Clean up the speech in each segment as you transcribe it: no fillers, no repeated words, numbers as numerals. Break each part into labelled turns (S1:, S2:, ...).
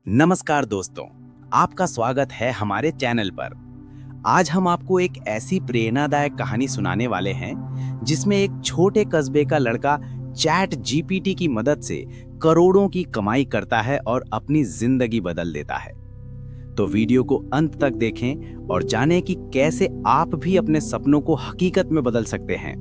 S1: नमस्कार दोस्तों, आपका स्वागत है हमारे चैनल पर। आज हम आपको एक ऐसी प्रेरणादायक कहानी सुनाने वाले हैं जिसमें एक छोटे कस्बे का लड़का चैट जीपीटी की मदद से करोड़ों की कमाई करता है और अपनी जिंदगी बदल देता है। तो वीडियो को अंत तक देखें और जानें कि कैसे आप भी अपने सपनों को हकीकत में बदल सकते हैं।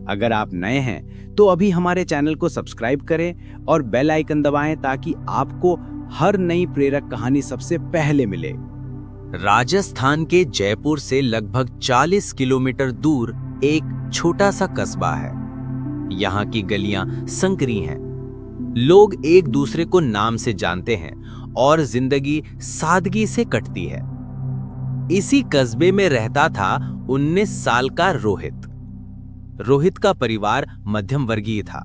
S1: अगर आप नए हैं तो अभी हमारे चैनल को सब्सक्राइब करें और बेल आइकन दबाएं ताकि आपको हर नई प्रेरक कहानी सबसे पहले मिले। राजस्थान के जयपुर से लगभग 40 किलोमीटर दूर एक छोटा सा कस्बा है। यहाँ की गलियां संकरी हैं, लोग एक दूसरे को नाम से जानते हैं और जिंदगी सादगी से कटती है। इसी कस्बे में रहता था 19 साल का रोहित। रोहित का परिवार मध्यम वर्गीय था।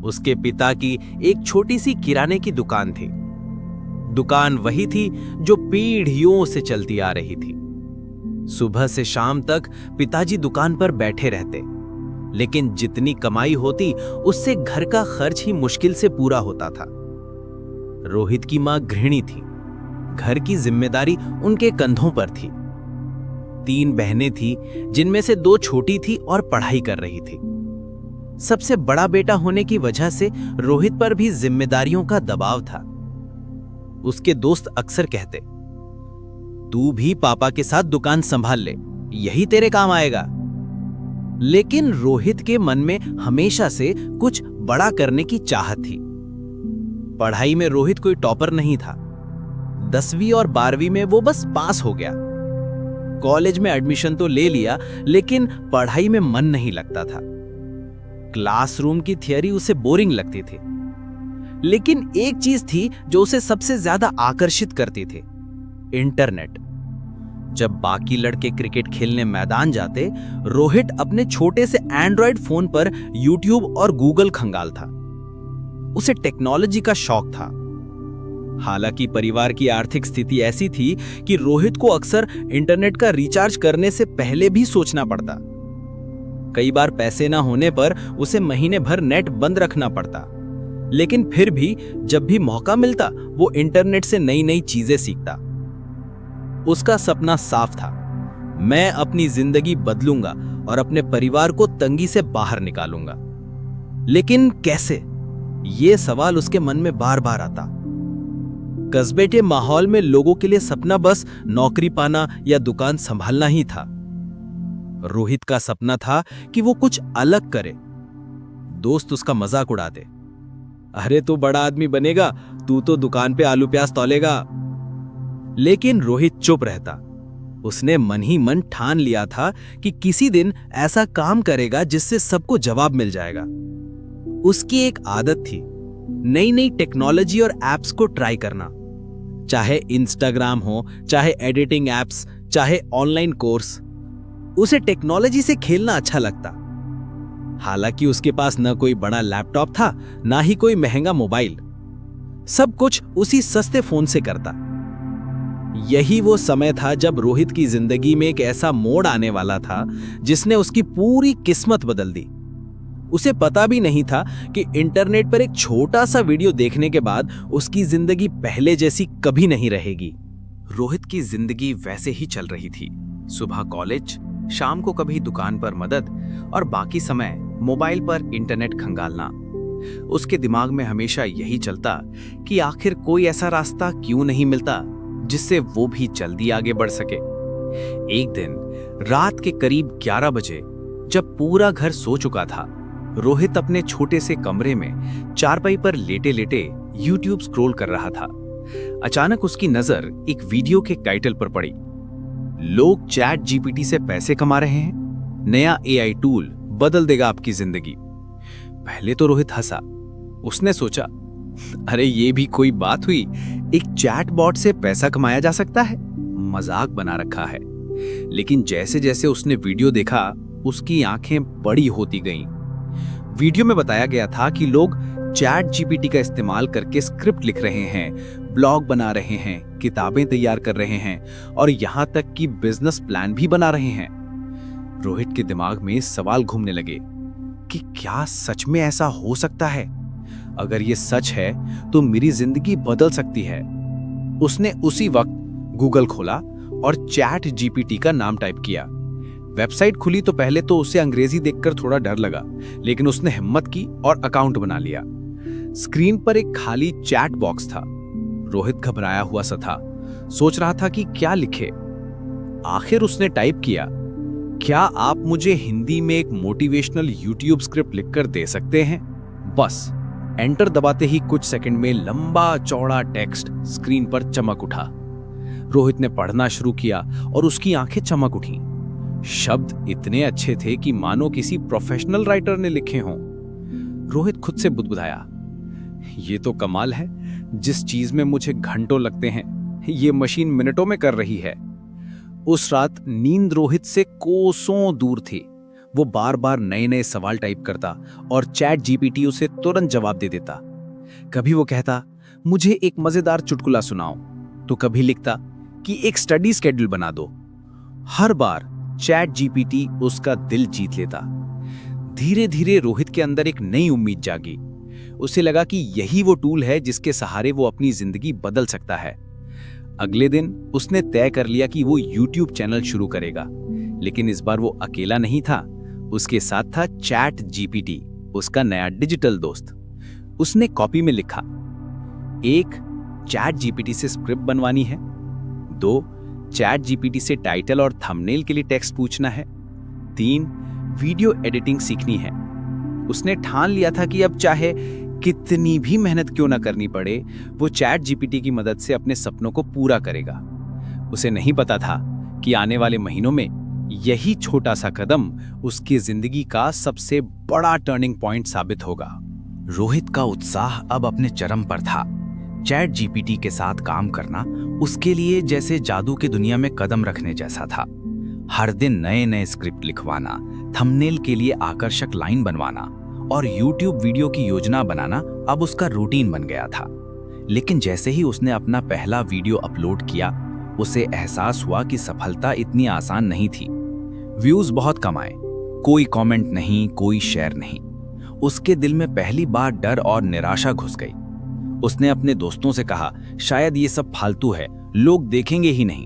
S1: उसके पिता की एक छोटी सी किराने की दुकान थी। दुकान वही थी जो पीढ़ियों से चलती आ रही थी। सुबह से शाम तक पिताजी दुकान पर बैठे रहते, लेकिन जितनी कमाई होती उससे घर का खर्च ही मुश्किल से पूरा होता था। रोहित की मां गृहिणी थी। घर की जिम्मेदारी उनके कंधों पर थी। 3 बहनें थी, जिनमें से 2 छोटी थी और पढ़ाई कर रही थी। सबसे बड़ा बेटा होने की वजह से रोहित पर भी जिम्मेदारियों का दबाव था। उसके दोस्त अक्सर कहते, तू भी पापा के साथ दुकान संभाल ले, यही तेरे काम आएगा। लेकिन रोहित के मन में हमेशा से कुछ बड़ा करने की चाहत थी। पढ़ाई में रोहित कोई टॉपर नहीं था। 10वीं और 12वीं में वो बस पास हो गया। कॉलेज में एडमिशन तो ले लिया, लेकिन पढ़ाई में मन नहीं लगता था। क्लासरूम की थियरी उसे बोरिंग लगती थी। लेकिन एक चीज थी जो उसे सबसे ज्यादा आकर्षित करती थी, इंटरनेट। जब बाकी लड़के क्रिकेट खेलने मैदान जाते, रोहित अपने छोटे से एंड्रॉयड फोन पर यूट्यूब और गूगल खंगालता। उसे टेक्नोलॉजी का शौक था। हालांकि परिवार की आर्थिक स्थिति ऐसी थी कि रोहित को अक्सर इंटरनेट का रिचार्ज करने से पहले भी सोचना पड़ता। कई बार पैसे ना होने पर उसे महीने भर नेट बंद रखना पड़ता। लेकिन फिर भी जब भी मौका मिलता, वो इंटरनेट से नई नई चीजें सीखता। उसका सपना साफ था, मैं अपनी जिंदगी बदलूंगा और अपने परिवार को तंगी से बाहर निकालूंगा। लेकिन कैसे? ये सवाल उसके मन में बार बार आता। कस्बे के माहौल में लोगों के लिए सपना बस नौकरी पाना या दुकान संभालना ही था। रोहित का सपना था कि वो कुछ अलग करे। दोस्त उसका मजाक उड़ाते, अरे तू बड़ा आदमी बनेगा, तू तो दुकान पे आलू प्याज तौलेगा। लेकिन रोहित चुप रहता। उसने मन ही मन ठान लिया था कि किसी दिन ऐसा काम करेगा जिससे सबको जवाब मिल जाएगा। उसकी एक आदत थी, नई नई टेक्नोलॉजी और एप्स को ट्राई करना। चाहे इंस्टाग्राम हो, चाहे एडिटिंग एप्स, चाहे ऑनलाइन कोर्स, उसे टेक्नोलॉजी से खेलना अच्छा लगता। हालांकि उसके पास न कोई बड़ा लैपटॉप था, ना ही कोई महंगा मोबाइल। सब कुछ उसी सस्ते फोन से करता। यही वो समय था जब रोहित की जिंदगी में एक ऐसा मोड़ आने वाला था जिसने उसकी पूरी किस्मत बदल दी। उसे पता भी नहीं था कि इंटरनेट पर एक छोटा सा वीडियो देखने के बाद उसकी जिंदगी पहले जैसी कभी नहीं रहेगी। रोहित की जिंदगी वैसे ही चल रही थी। सुबह कॉलेज, शाम को कभी दुकान पर मदद और बाकी समय मोबाइल पर इंटरनेट खंगालना। उसके दिमाग में हमेशा यही चलता कि आखिर कोई ऐसा रास्ता क्यों नहीं मिलता जिससे वो भी जल्दी आगे बढ़ सके। एक दिन रात के करीब 11 बजे, जब पूरा घर सो चुका था, रोहित अपने छोटे से कमरे में चारपाई पर लेटे लेटे यूट्यूब स्क्रॉल कर रहा था। अचानक उसकी नजर एक वीडियो के टाइटल पर पड़ी। लोग चैट जीपीटी से पैसे कमा रहे हैं, नया एआई टूल बदल देगा आपकी जिंदगी। पहले तो रोहित हंसा। उसने सोचा, अरे ये भी कोई बात हुई, एक चैट बॉट से पैसा कमाया जा सकता है, मजाक बना रखा है। लेकिन जैसे जैसे उसने वीडियो देखा, उसकी आंखें बड़ी होती गईं। वीडियो में बताया गया था कि लोग चैट जीपीटी का इस्तेमाल करके स्क्रिप्ट लिख रहे हैं, ब्लॉग बना रहे हैं, किताबें तैयार कर रहे हैं और यहां तक कि बिजनेस प्लान भी बना रहे हैं। रोहित के दिमाग में सवाल घूमने लगे कि क्या सच में ऐसा हो सकता है? अगर ये सच है तो मेरी जिंदगी बदल सकती है। उसने उसी वक्त गूगल खोला और चैट जीपीटी का नाम टाइप किया। वेबसाइट खुली तो पहले तो उसे अंग्रेजी देखकर थोड़ा डर लगा, लेकिन उसने हिम्मत की और अकाउंट बना लिया। स्क्रीन पर एक खाली चैट बॉक्स था। रोहित घबराया हुआ सा था, सोच रहा था कि क्या लिखे। आखिर उसने टाइप किया, क्या आप मुझे हिंदी में एक मोटिवेशनल यूट्यूब स्क्रिप्ट लिखकर दे सकते हैं? बस एंटर दबाते ही कुछ सेकंड में लंबा चौड़ा टेक्स्ट स्क्रीन पर चमक उठा। रोहित ने पढ़ना शुरू किया और उसकी आंखें चमक उठी। शब्द इतने अच्छे थे कि मानो किसी प्रोफेशनल राइटर ने लिखे हों। रोहित खुद से बुदबुदाया, ये तो कमाल है, जिस चीज में मुझे घंटों लगते हैं ये मशीन मिनटों में कर रही है। उस रात नींद रोहित से कोसों दूर थी। वो बार बार नए नए सवाल टाइप करता और चैट जीपीटी उसे तुरंत जवाब दे देता। कभी वो कहता, मुझे एक मजेदार चुटकुला सुनाओ, तो कभी लिखता कि एक स्टडी स्केड्यूल बना दो। हर बार चैट जीपीटी उसका दिल जीत लेता। धीरे धीरे रोहित के अंदर एक नई उम्मीद जागी। उसे लगा कि यही वो टूल है जिसके सहारे वो अपनी जिंदगी बदल सकता है। अगले दिन उसने तय कर लिया कि वो यूट्यूब चैनल शुरू करेगा, लेकिन इस बार वो अकेला नहीं था। उसके साथ था चैट जीपीटी, उसका नया डिजिटल दोस्त। उसने कॉपी में लिखा, 1. चैट जीपीटी से स्क्रिप्ट बनवानी है। 2. चैट जीपीटी से टाइटल और थंबनेल के लिए टेक्स्ट पूछना है। 3. वीडियो एडिटिंग सीखनी है। उसने ठान लिया था कि अब चाहे कितनी भी मेहनत क्यों ना करनी पड़े, वो चैट जीपीटी की मदद से अपने सपनों को पूरा करेगा। उसे नहीं पता था कि आने वाले महीनों में यही छोटा सा कदम उसकी जिंदगी का सबसे बड़ा टर्निंग पॉइंट साबित होगा। रोहित का उत्साह अब अपने चरम पर था। चैट जीपीटी के साथ काम करना उसके लिए जैसे जादू की दुनिया में कदम रखने जैसा था। हर दिन नए नए स्क्रिप्ट लिखवाना, थंबनेल के लिए आकर्षक लाइन बनवाना और यूट्यूब वीडियो की योजना बनाना अब उसका रूटीन बन गया था। लेकिन जैसे ही उसने अपना पहला वीडियो अपलोड किया, उसे एहसास हुआ कि सफलता इतनी आसान नहीं थी। व्यूज बहुत कम आए, कोई कमेंट नहीं, कोई शेयर नहीं। उसके दिल में पहली बार डर और निराशा घुस गई। उसने अपने दोस्तों से कहा, शायद ये सब फालतू है, लोग देखेंगे ही नहीं।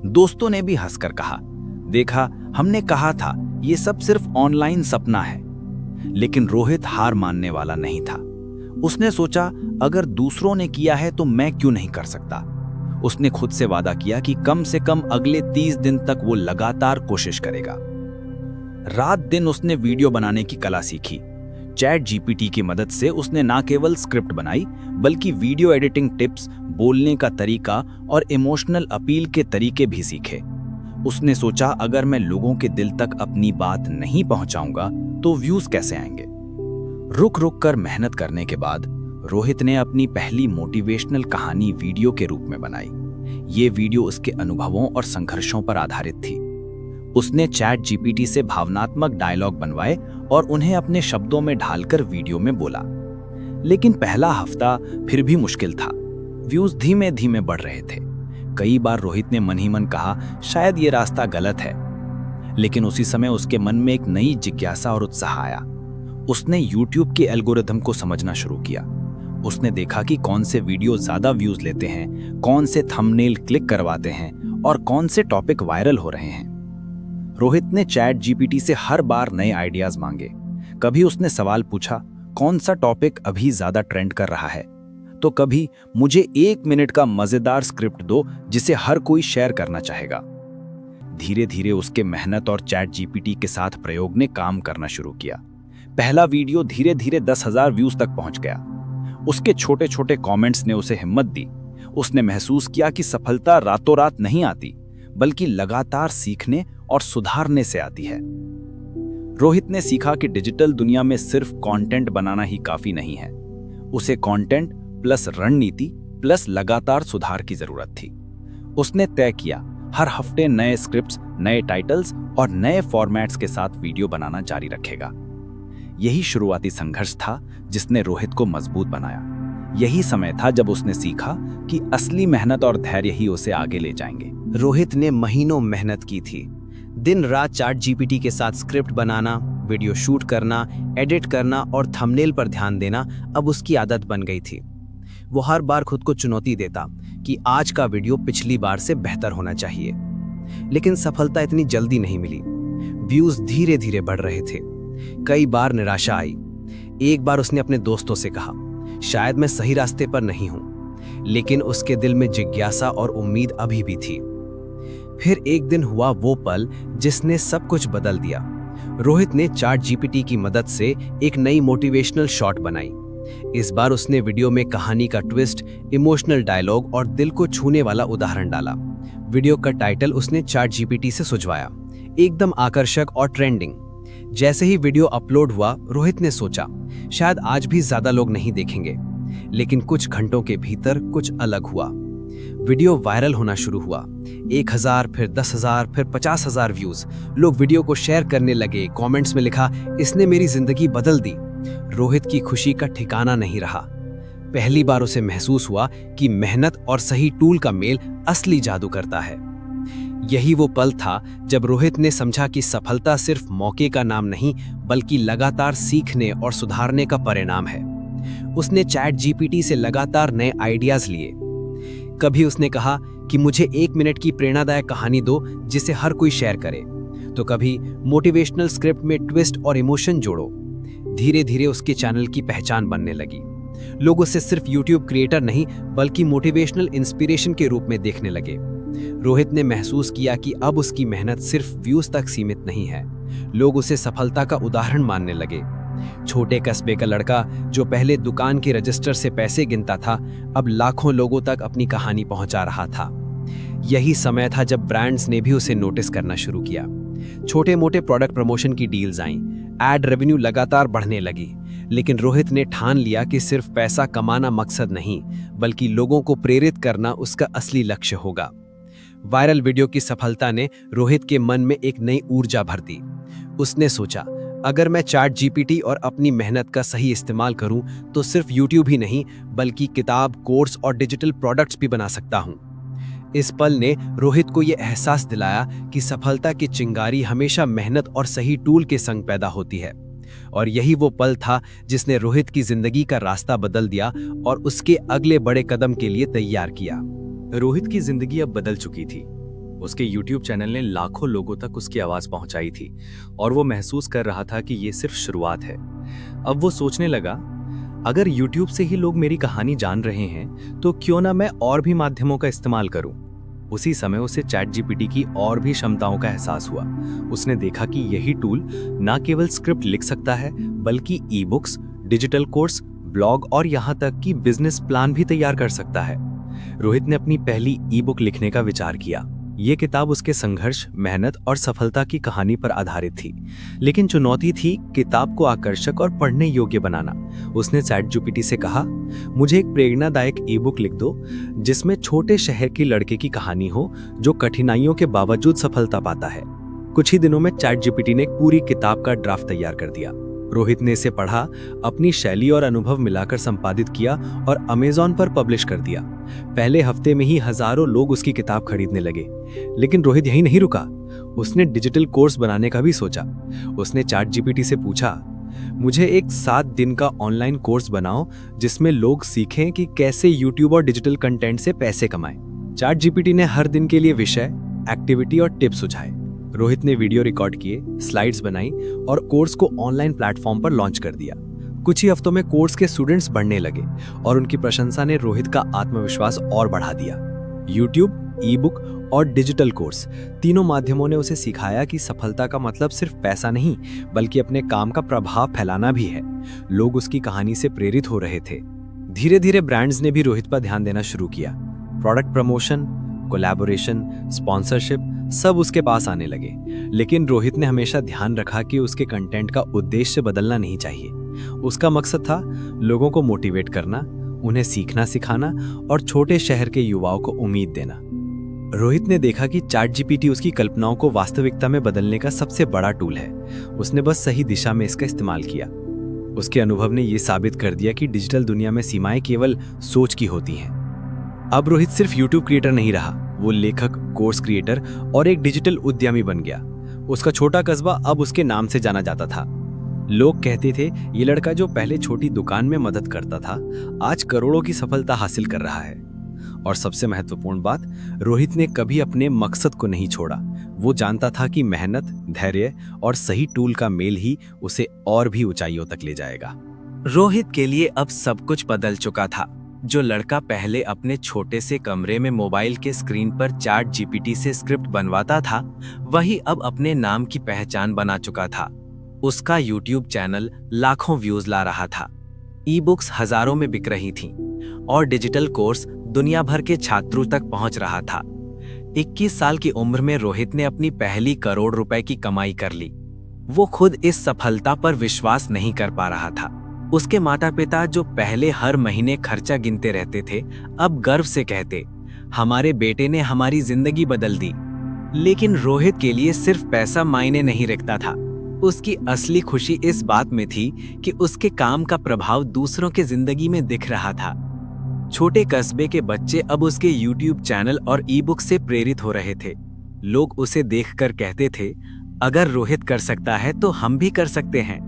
S1: दोस्तों ने भी हंसकर कहा, देखा, हमने कहा था ये सब सिर्फ ऑनलाइन सपना है। लेकिन रोहित हार मानने वाला नहीं था। उसने सोचा, अगर दूसरों ने किया है तो मैं क्यों नहीं कर सकता। उसने खुद से वादा किया कि कम से कम अगले 30 दिन तक वो लगातार कोशिश करेगा। रात दिन उसने वीडियो बनाने की कला सीखी। चैट जीपीटी की मदद से उसने न केवल स्क्रिप्ट बनाई, बल्कि वीडियो एडिटिंग टिप्स, बोलने का तरीका और इमोशनल अपील के तरीके भी सीखे। उसने सोचा, अगर मैं लोगों के दिल तक अपनी बात नहीं पहुंचाऊंगा तो व्यूज कैसे आएंगे। रुक रुक कर मेहनत करने के बाद रोहित ने अपनी पहली मोटिवेशनल कहानी वीडियो के रूप में बनाई। ये वीडियो उसके अनुभवों और संघर्षों पर आधारित थी। उसने चैट जीपीटी से भावनात्मक डायलॉग बनवाए और उन्हें अपने शब्दों में ढालकर वीडियो में बोला। लेकिन पहला हफ्ता फिर भी मुश्किल था। व्यूज धीमे धीमे बढ़ रहे थे। कई बार रोहित ने मन ही मन कहा, शायद ये रास्ता गलत है। लेकिन उसी समय उसके मन में एक नई जिज्ञासा और उत्साह आया। उसने YouTube के एल्गोरिथम को समझना शुरू किया। उसने देखा कि कौन से वीडियो ज्यादा व्यूज लेते हैं, कौन से थंबनेल क्लिक करवाते हैं और कौन से टॉपिक वायरल हो रहे हैं। रोहित ने चैट जीपीटी से हर बार नए आइडियाज मांगे। कभी उसने सवाल पूछा, कौन सा टॉपिक अभी ज्यादा ट्रेंड कर रहा है, तो कभी मुझे 1 मिनट का मजेदार स्क्रिप्ट दो जिसे हर कोई शेयर करना चाहेगा। धीरे धीरे उसके मेहनत और चैट जीपीटी के साथ प्रयोग ने काम करना शुरू किया। पहला वीडियो धीरे धीरे 10,000 व्यूज तक पहुंच गया। उसके छोटे छोटे कमेंट्स ने उसे हिम्मत दी। उसने महसूस किया कि सफलता रातों रात नहीं आती, बल्कि लगातार सीखने और सुधारने से आती है। रोहित ने सीखा कि डिजिटल दुनिया में सिर्फ कंटेंट बनाना ही काफी नहीं है। उसे कंटेंट प्लस रणनीति प्लस लगातार सुधार की जरूरत थी। उसने तय किया, हर हफ्ते नए स्क्रिप्ट्स, नए टाइटल्स और नए फॉर्मेट्स के साथ वीडियो बनाना जारी रखेगा। यही शुरुआती संघर्ष था जिसने रोहित को मजबूत बनाया। यही समय था जब उसने सीखा कि असली मेहनत और धैर्य ही उसे आगे ले जाएंगे।
S2: रोहित ने महीनों मेहनत की थी। दिन रात चैट जीपीटी के साथ स्क्रिप्ट बनाना,
S1: वीडियो शूट करना, एडिट करना और थंबनेल पर ध्यान देना अब उसकी आदत बन गई थी। वो हर बार खुद को चुनौती देता कि आज का वीडियो पिछली बार से बेहतर होना चाहिए। लेकिन सफलता इतनी जल्दी नहीं मिली। व्यूज धीरे धीरे बढ़ रहे थे। कई बार निराशा आई। एक बार उसने अपने दोस्तों से कहा, शायद मैं सही रास्ते पर नहीं हूं, लेकिन उसके दिल में जिज्ञासा और उम्मीद अभी भी थी। फिर एक दिन हुआ वो पल जिसने सब कुछ बदल दिया। रोहित ने चैट जीपीटी की मदद से एक नई मोटिवेशनल शॉट बनाई। इस बार उसने वीडियो में कहानी का ट्विस्ट, इमोशनल डायलॉग और दिल को छूने वाला उदाहरण डाला। वीडियो का टाइटल उसने चैट जीपीटी से सुझवाया, एकदम आकर्षक और ट्रेंडिंग। जैसे ही वीडियो अपलोड हुआ, रोहित ने सोचा, शायद आज भी ज्यादा लोग नहीं देखेंगे। लेकिन कुछ घंटों के भीतर कुछ अलग हुआ। वीडियो वायरल होना शुरू हुआ। 1000, फिर 10,000, फिर 50,000 व्यूज। लोग वीडियो को शेयर करने लगे। कमेंट्स में लिखा, इसने मेरी जिंदगी बदल दी। रोहित की खुशी का ठिकाना नहीं रहा। पहली बार उसे महसूस हुआ कि मेहनत और सही टूल का मेल असली जादू करता है। यही वो पल था जब रोहित ने समझा कि सफलता सिर्फ मौके का नाम नहीं, बल्कि लगातार सीखने और सुधारने का परिणाम है। उसने चैट जीपीटी से लगातार नए आइडियाज लिए। कभी उसने कहा कि मुझे 1 मिनट की प्रेरणादायक कहानी दो जिसे हर कोई शेयर करे, तो कभी मोटिवेशनल स्क्रिप्ट में ट्विस्ट और इमोशन जोड़ो। धीरे धीरे उसके चैनल की पहचान बनने लगी। लोग उसे सिर्फ यूट्यूब क्रिएटर नहीं, बल्कि मोटिवेशनल इंस्पिरेशन के रूप में देखने लगे। रोहित ने महसूस किया कि अब उसकी मेहनत सिर्फ व्यूज तक सीमित नहीं है। लोग उसे सफलता का उदाहरण मानने लगे। छोटे कस्बे का लड़का जो पहले दुकान के रजिस्टर से पैसे गिनता था, अब लाखों लोगों तक अपनी कहानी पहुंचा रहा था। यही समय था जब ब्रांड्स ने भी उसे नोटिस करना शुरू किया। छोटे मोटे प्रोडक्ट प्रमोशन की डील्स आईं, एड रेवेन्यू लगातार बढ़ने लगी। लेकिन रोहित ने ठान लिया कि सिर्फ पैसा कमाना मकसद नहीं, बल्कि लोगों को प्रेरित करना उसका असली लक्ष्य होगा। वायरल वीडियो की सफलता ने रोहित के मन में एक नई ऊर्जा भर दी। उसने सोचा, अगर मैं चैट जीपीटी और अपनी मेहनत का सही इस्तेमाल करूं, तो सिर्फ यूट्यूब ही नहीं, बल्कि किताब, कोर्स और डिजिटल प्रोडक्ट्स भी बना सकता हूं। इस पल ने रोहित को यह एहसास दिलाया कि सफलता की चिंगारी हमेशा मेहनत और सही टूल के संग पैदा होती है। और यही वो पल था जिसने रोहित की जिंदगी का रास्ता बदल दिया और उसके अगले बड़े कदम के लिए तैयार किया।
S2: रोहित की जिंदगी अब बदल चुकी थी। उसके YouTube चैनल ने लाखों लोगों तक उसकी आवाज पहुंचाई थी और वो महसूस कर रहा था कि ये सिर्फ शुरुआत है। अब वो सोचने लगा, अगर YouTube से ही लोग मेरी कहानी जान रहे हैं, तो क्यों ना मैं और भी माध्यमों का इस्तेमाल करूं। उसी समय उसे चैट जीपीटी की और भी क्षमताओं का एहसास हुआ। उसने देखा कि यही टूल न केवल स्क्रिप्ट लिख सकता है, बल्कि e books, digital course, blog और यहाँ तक कि बिजनेस प्लान भी तैयार कर सकता है। रोहित ने अपनी पहली ई बुक लिखने का विचार किया। ये किताब उसके संघर्ष, मेहनत और सफलता की कहानी पर आधारित थी। लेकिन चुनौती थी किताब को आकर्षक और पढ़ने योग्य बनाना। उसने चैट जीपीटी से कहा, मुझे एक प्रेरणादायक ई बुक लिख दो जिसमें छोटे शहर की लड़के की कहानी हो जो कठिनाइयों के बावजूद सफलता पाता है। कुछ ही दिनों में चैट जीपीटी ने एक पूरी किताब का ड्राफ्ट तैयार कर दिया। रोहित ने इसे पढ़ा, अपनी शैली और अनुभव मिलाकर संपादित किया और अमेज़न पर पब्लिश कर दिया। पहले हफ्ते में ही हजारों लोग उसकी किताब खरीदने लगे। लेकिन रोहित यहीं नहीं रुका। उसने डिजिटल कोर्स बनाने का भी सोचा। उसने चैट जीपीटी से पूछा, मुझे एक 7 दिन का ऑनलाइन कोर्स बनाओ जिसमें लोग सीखें कि कैसे यूट्यूब और डिजिटल कंटेंट से पैसे कमाएं। चैट जीपीटी ने हर दिन के लिए विषय, एक्टिविटी और टिप्स सुझाए। रोहित ने वीडियो रिकॉर्ड किए, स्लाइड्स बनाई और कोर्स को ऑनलाइन प्लेटफॉर्म पर लॉन्च कर दिया। कुछ ही हफ्तों में कोर्स के स्टूडेंट्स बढ़ने लगे और उनकी प्रशंसा ने रोहित का आत्मविश्वास और बढ़ा दिया। यूट्यूब, ई बुक और डिजिटल कोर्स, तीनों माध्यमों ने उसे सिखाया कि सफलता का मतलब सिर्फ पैसा नहीं, बल्कि अपने काम का प्रभाव फैलाना भी है। लोग उसकी कहानी से प्रेरित हो रहे थे। धीरे धीरे ब्रांड्स ने भी रोहित पर ध्यान देना शुरू किया। प्रोडक्ट प्रमोशन, कोलैबोरेशन, स्पॉन्सरशिप सब उसके पास आने लगे। लेकिन रोहित ने हमेशा ध्यान रखा कि उसके कंटेंट का उद्देश्य बदलना नहीं चाहिए। उसका मकसद था लोगों को मोटिवेट करना, उन्हें सीखना सिखाना और छोटे शहर के युवाओं को उम्मीद देना। रोहित ने देखा कि चैट जीपीटी उसकी कल्पनाओं को वास्तविकता में बदलने का सबसे बड़ा टूल है। उसने बस सही दिशा में इसका इस्तेमाल किया। उसके अनुभव ने यह साबित कर दिया कि डिजिटल दुनिया में सीमाएं केवल सोच की होती हैं। अब रोहित सिर्फ यूट्यूब क्रिएटर नहीं रहा, वो लेखक, कोर्स क्रिएटर और एक डिजिटल उद्यमी बन गया। उसका छोटा कस्बा अब उसके नाम से जाना जाता था। लोग कहते थे ये लड़का जो पहले छोटी दुकान में मदद करता था आज करोड़ों की सफलता हासिल कर रहा है। और सबसे महत्वपूर्ण बात, रोहित ने कभी अपने मकसद को नहीं छोड़ा। वो जानता था कि मेहनत, धैर्य और सही टूल का मेल ही उसे और भी ऊंचाइयों तक ले जाएगा।
S3: रोहित के लिए अब सब कुछ बदल चुका था। जो लड़का पहले अपने छोटे से कमरे में मोबाइल के स्क्रीन पर चैट जीपीटी से स्क्रिप्ट बनवाता था, वही अब अपने नाम की पहचान बना चुका था। उसका यूट्यूब चैनल लाखों व्यूज ला रहा था, ई बुक्स हजारों में बिक रही थीं और डिजिटल कोर्स दुनिया भर के छात्रों तक पहुंच रहा था। 21 साल की उम्र में रोहित ने अपनी पहली करोड़ रुपए की कमाई कर ली। वो खुद इस सफलता पर विश्वास नहीं कर पा रहा था। उसके माता पिता जो पहले हर महीने खर्चा गिनते रहते थे, अब गर्व से कहते, हमारे बेटे ने हमारी जिंदगी बदल दी। लेकिन रोहित के लिए सिर्फ पैसा मायने नहीं रखता था। उसकी असली खुशी इस बात में थी कि उसके काम का प्रभाव दूसरों के जिंदगी में दिख रहा था। छोटे कस्बे के बच्चे अब उसके यूट्यूब चैनल और ई बुक से प्रेरित हो रहे थे। लोग उसे देखकर कहते थे, अगर रोहित कर सकता है तो हम भी कर सकते हैं।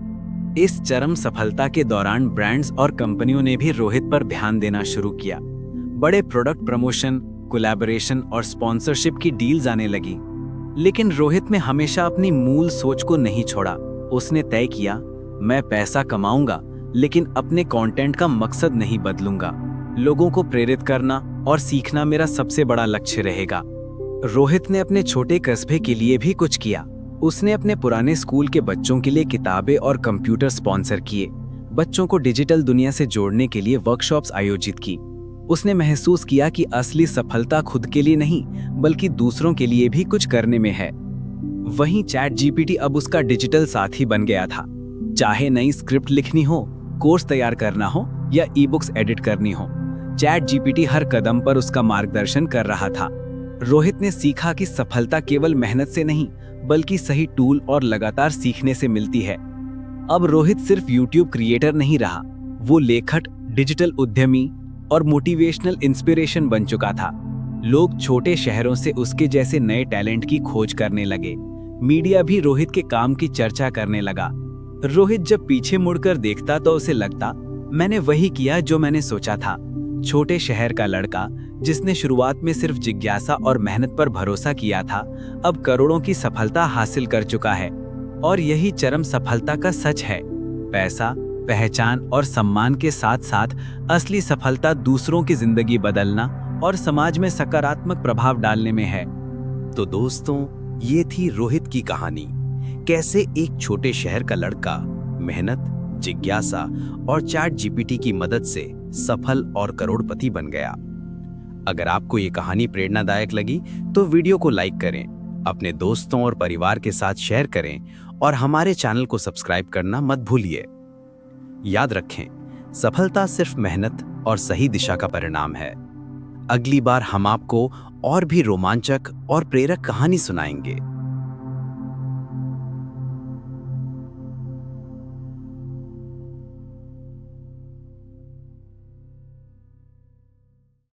S3: इस चरम सफलता के दौरान ब्रांड्स और कंपनियों ने भी रोहित पर ध्यान देना शुरू किया। बड़े प्रोडक्ट प्रमोशन, कोलैबोरेशन और स्पॉन्सरशिप की डील्स आने लगी। लेकिन रोहित ने हमेशा अपनी मूल सोच को नहीं छोड़ा। उसने तय किया, मैं पैसा कमाऊंगा लेकिन अपने कंटेंट का मकसद नहीं बदलूंगा। लोगों को प्रेरित करना और सीखना मेरा सबसे बड़ा लक्ष्य रहेगा। रोहित ने अपने छोटे कस्बे के लिए भी कुछ किया। उसने अपने पुराने स्कूल के बच्चों के लिए किताबें और कंप्यूटर स्पॉन्सर किए। बच्चों को डिजिटल दुनिया से जोड़ने के लिए वर्कशॉप्स आयोजित की। उसने महसूस किया कि असली सफलता खुद के लिए नहीं बल्कि दूसरों के लिए भी कुछ करने में है। वहीं चैट जीपीटी अब उसका डिजिटल साथी बन गया था। चाहे नई स्क्रिप्ट लिखनी हो, कोर्स तैयार करना हो या ई बुक्स एडिट करनी हो, चैट जीपीटी हर कदम पर उसका मार्गदर्शन कर रहा था। रोहित ने सीखा कि सफलता केवल मेहनत से नहीं बल्कि सही टूल और लगातार सीखने से मिलती है। अब रोहित सिर्फ यूट्यूब क्रिएटर नहीं रहा, वो लेखक, डिजिटल उद्यमी और मोटिवेशनल इंस्पिरेशन बन चुका था। लोग छोटे शहरों से उसके जैसे नए टैलेंट की खोज करने लगे। मीडिया भी रोहित के काम की चर्चा करने लगा। रोहित जब पीछे मुड़कर देखता तो उसे लगता, मैंने वही किया जो मैंने सोचा था। छोटे शहर का लड़का जिसने शुरुआत में सिर्फ जिज्ञासा और मेहनत पर भरोसा किया था, अब करोड़ों की सफलता हासिल कर चुका है। और यही चरम सफलता का सच है। पैसा, पहचान और सम्मान के साथ साथ असली सफलता दूसरों की जिंदगी बदलना और समाज में सकारात्मक प्रभाव डालने में है।
S1: तो दोस्तों, ये थी रोहित की कहानी। कैसे एक छोटे शहर का लड़का मेहनत, जिज्ञासा और चैट जीपीटी की मदद से सफल और करोड़पति बन गया। अगर आपको ये कहानी प्रेरणादायक लगी तो वीडियो को लाइक करें, अपने दोस्तों और परिवार के साथ शेयर करें और हमारे चैनल को सब्सक्राइब करना मत भूलिए। याद रखें, सफलता सिर्फ मेहनत और सही दिशा का परिणाम है। अगली बार हम आपको और भी रोमांचक और प्रेरक कहानी सुनाएंगे।